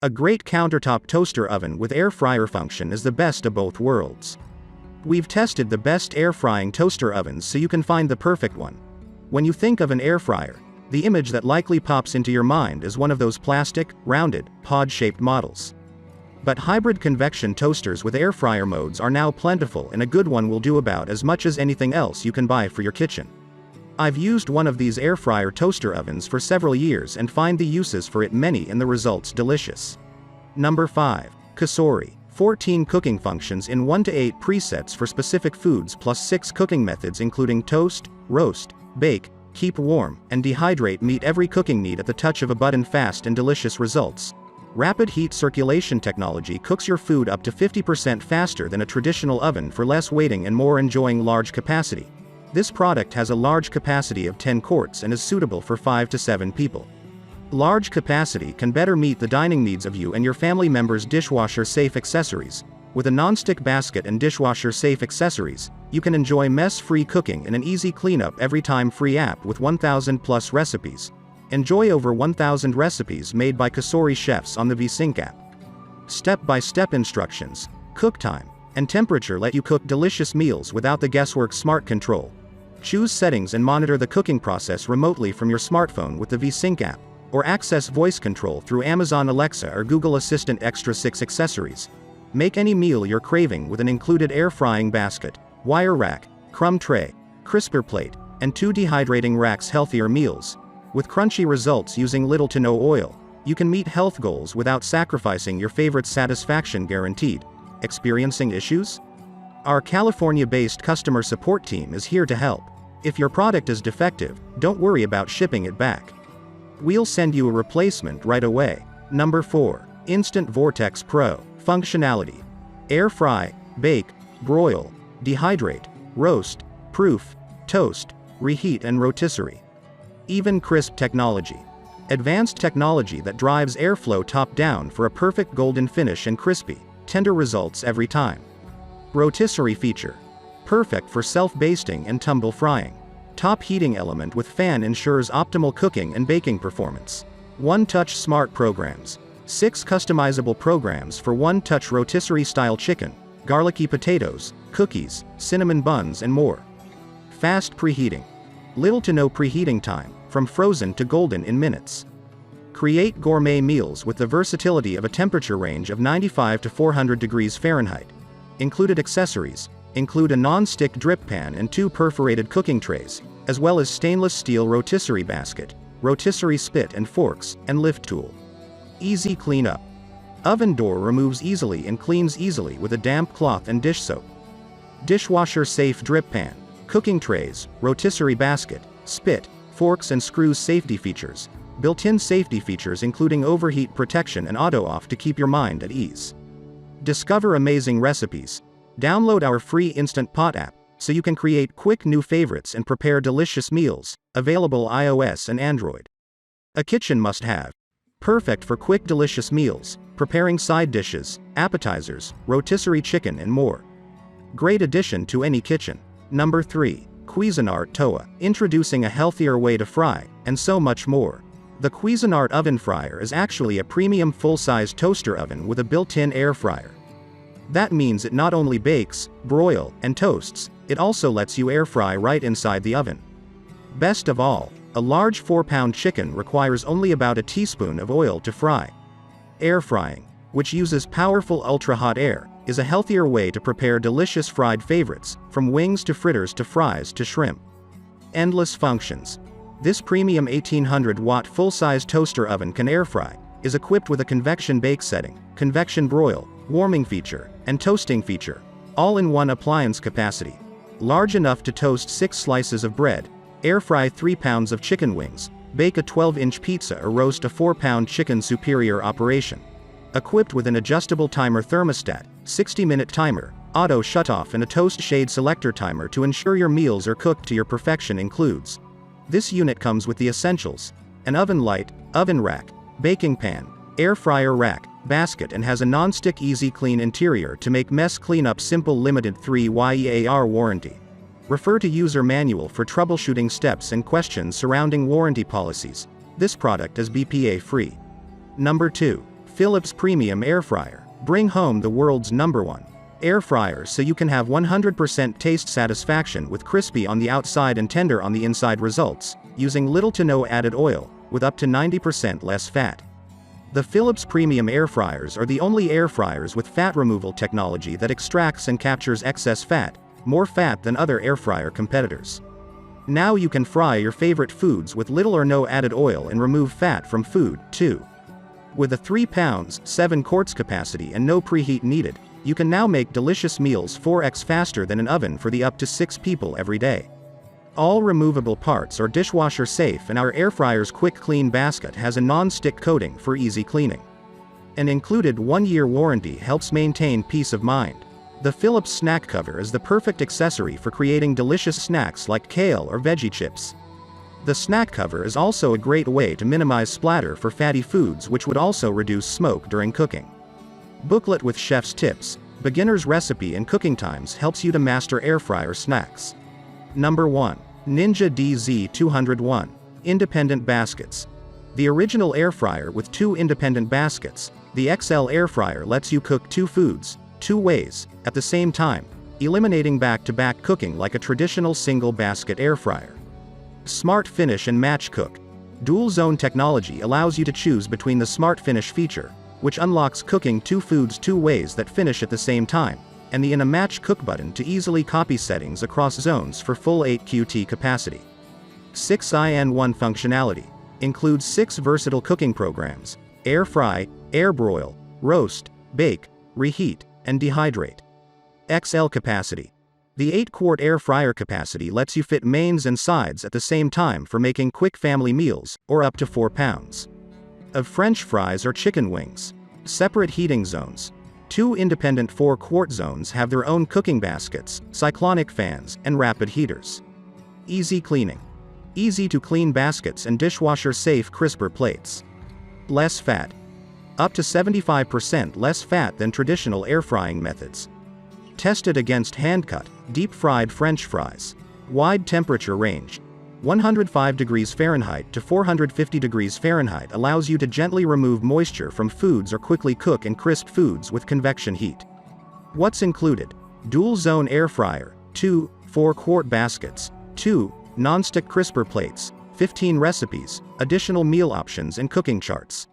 A great countertop toaster oven with air fryer function is the best of both worlds. We've tested the best air frying toaster ovens so you can find the perfect one. When you think of an air fryer, the image that likely pops into your mind is one of those plastic, rounded, pod-shaped models. But hybrid convection toasters with air fryer modes are now plentiful, and a good one will do about as much as anything else you can buy for your kitchen. I've used one of these air fryer toaster ovens for several years and find the uses for it many and the results delicious. Number 5. Cosori. 14 cooking functions in 1 to 8 presets for specific foods plus 6 cooking methods including toast, roast, bake, keep warm, and dehydrate meet every cooking need at the touch of a button. Fast and delicious results. Rapid heat circulation technology cooks your food up to 50% faster than a traditional oven for less waiting and more enjoying. Large capacity. This product has a large capacity of 10 quarts and is suitable for 5 to 7 people. Large capacity can better meet the dining needs of you and your family members. Dishwasher-safe accessories. With a non-stick basket and dishwasher-safe accessories, you can enjoy mess-free cooking and an easy cleanup every time. Free app with 1,000+ recipes. Enjoy over 1,000 recipes made by Cosori chefs on the VSync app. Step-by-step instructions, cook time, and temperature let you cook delicious meals without the guesswork. Smart control. Choose settings and monitor the cooking process remotely from your smartphone with the VSync app, or access voice control through Amazon Alexa or Google Assistant. Extra 6 accessories. Make any meal you're craving with an included air frying basket, wire rack, crumb tray, crisper plate, and 2 dehydrating racks. Healthier meals. With crunchy results using little to no oil, you can meet health goals without sacrificing your favorite. Satisfaction guaranteed. Experiencing issues? Our California-based customer support team is here to help. If your product is defective, don't worry about shipping it back. We'll send you a replacement right away. Number 4. Instant Vortex Pro. Functionality. Air fry, bake, broil, dehydrate, roast, proof, toast, reheat and rotisserie. Even crisp technology. Advanced technology that drives airflow top-down for a perfect golden finish and crispy, tender results every time. Rotisserie feature. Perfect for self-basting and tumble frying. Top heating element with fan ensures optimal cooking and baking performance. One-touch smart programs. 6 customizable programs for one-touch rotisserie-style chicken, garlicky potatoes, cookies, cinnamon buns and more. Fast preheating. Little to no preheating time, from frozen to golden in minutes. Create gourmet meals with the versatility of a temperature range of 95 to 400 degrees Fahrenheit. Included accessories include a non-stick drip pan and 2 perforated cooking trays, as well as stainless steel rotisserie basket, rotisserie spit and forks, and lift tool. Easy cleanup. Oven door removes easily and cleans easily with a damp cloth and dish soap. Dishwasher safe drip pan, cooking trays, rotisserie basket, spit, forks and screws. Safety features. Built-in safety features including overheat protection and auto off to keep your mind at ease. Discover amazing recipes. Download our free Instant Pot app, so you can create quick new favorites and prepare delicious meals, available iOS and Android. A kitchen must-have. Perfect for quick delicious meals, preparing side dishes, appetizers, rotisserie chicken and more. Great addition to any kitchen. Number 3. Cuisinart Toa. Introducing a healthier way to fry, and so much more. The Cuisinart Oven Fryer is actually a premium full-size toaster oven with a built-in air fryer. That means it not only bakes, broil, and toasts, it also lets you air fry right inside the oven. Best of all, a large 4-pound chicken requires only about a teaspoon of oil to fry. Air frying, which uses powerful ultra-hot air, is a healthier way to prepare delicious fried favorites, from wings to fritters to fries to shrimp. Endless functions. This premium 1800-watt full-size toaster oven can air fry, is equipped with a convection bake setting, convection broil, warming feature, and toasting feature, all in one appliance capacity. Large enough to toast 6 slices of bread, air fry 3 pounds of chicken wings, bake a 12-inch pizza or roast a 4-pound chicken. Superior operation. Equipped with an adjustable timer thermostat, 60-minute timer, auto shutoff and a toast shade selector timer to ensure your meals are cooked to your perfection. Includes. This unit comes with the essentials: an oven light, oven rack, baking pan, air fryer rack, basket and has a non-stick easy clean interior to make mess cleanup simple. Limited 3 year warranty. Refer to user manual for troubleshooting steps and questions surrounding warranty policies. This product is BPA free. Number 2. Philips Premium Air Fryer. Bring home the world's #1 air fryer so you can have 100% taste satisfaction with crispy on the outside and tender on the inside results, using little to no added oil, with up to 90% less fat. The Philips Premium Air Fryers are the only air fryers with fat removal technology that extracts and captures excess fat, more fat than other air fryer competitors. Now you can fry your favorite foods with little or no added oil and remove fat from food, too. With a 3 pounds, 7 quarts capacity and no preheat needed, you can now make delicious meals 4x faster than an oven for the up to 6 people every day. All removable parts are dishwasher safe, and our air fryer's quick clean basket has a non-stick coating for easy cleaning. An included 1-year warranty helps maintain peace of mind. The Philips Snack Cover is the perfect accessory for creating delicious snacks like kale or veggie chips. The snack cover is also a great way to minimize splatter for fatty foods, which would also reduce smoke during cooking. Booklet with chef's tips, beginner's recipe and cooking times helps you to master air fryer snacks. Number 1. Ninja DZ201. Independent baskets. The original air fryer with 2 independent baskets, the XL air fryer lets you cook 2 foods, 2 ways, at the same time, eliminating back-to-back cooking like a traditional single basket air fryer. Smart Finish and Match Cook. Dual zone technology allows you to choose between the Smart Finish feature, which unlocks cooking 2 foods 2 ways that finish at the same time, and the In a Match Cook button to easily copy settings across zones for full 8 QT capacity. 6in1 functionality. Includes 6 versatile cooking programs: air fry, air broil, roast, bake, reheat, and dehydrate. XL capacity. The 8-quart air fryer capacity lets you fit mains and sides at the same time for making quick family meals, or up to 4 pounds of French fries or chicken wings. Separate heating zones. 2 independent 4-quart zones have their own cooking baskets, cyclonic fans, and rapid heaters. Easy cleaning. Easy to clean baskets and dishwasher-safe crisper plates. Less fat. Up to 75% less fat than traditional air frying methods. Tested against hand-cut, deep-fried French fries. Wide temperature range. 105 degrees Fahrenheit to 450 degrees Fahrenheit allows you to gently remove moisture from foods or quickly cook and crisp foods with convection heat. What's included? Dual zone air fryer, 2 4-quart baskets, 2 non-stick crisper plates, 15 recipes, additional meal options and cooking charts.